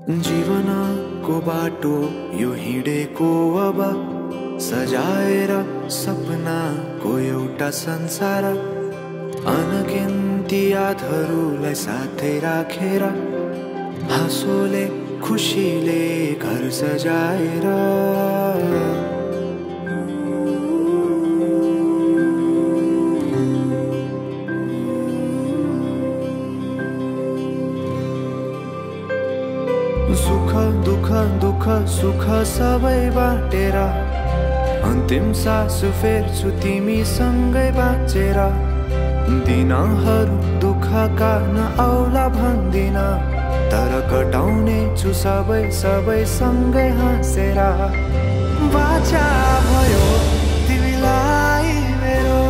जीवनको बाटो यो हिँडेको अब सजाएर सपनाको एउटा संसार अनगिन्ती यादहरूलाई साथै राखेर हाँसोले खुसीले घर सजाएर सुख दुख दुख सुख सबै बाटेर अन्तिम सास फेर्छु तिमीसँगै बाँचेर दिनहरू दुःखका नआउला भन्दिन तर कटाउने छु सबै सबै सँगै हाँसेर बाचा भयो तिमीलाई मेरो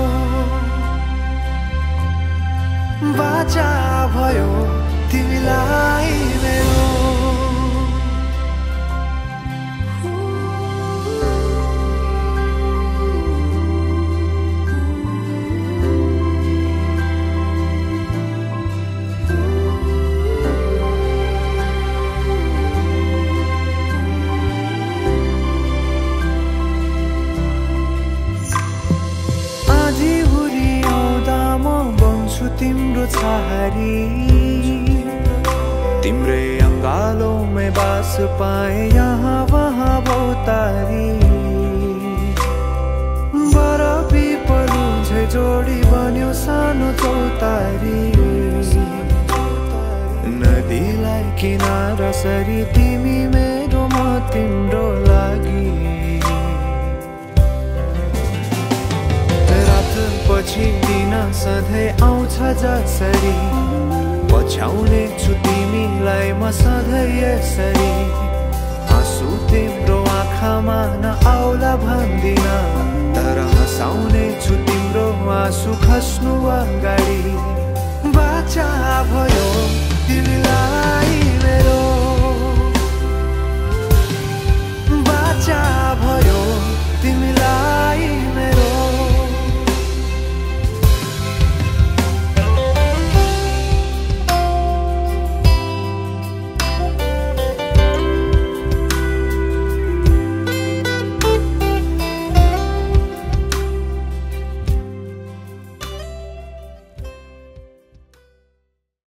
बाचा भयो तिमीलाई मेरो तिम्रो छहारी तिम्रै अङ्गालोमै बास पाए यहाँ वहाँ भौतारी बरफी पलु झै जोडी बन्यो सानो चौतारी नदीलाई किनारा सरी तिमी मेरो म तिम्रो लागि पछि दिन सधैँ आउँछ जसरी पछ्याउने छु तिमीलाई म सधैँ यसरी आँसु तिम्रो आँखामा नआउला भन्दिन तर हँसाउने छु तिम्रो आँसु खस्नु अगाडि बाचा भयो तिमी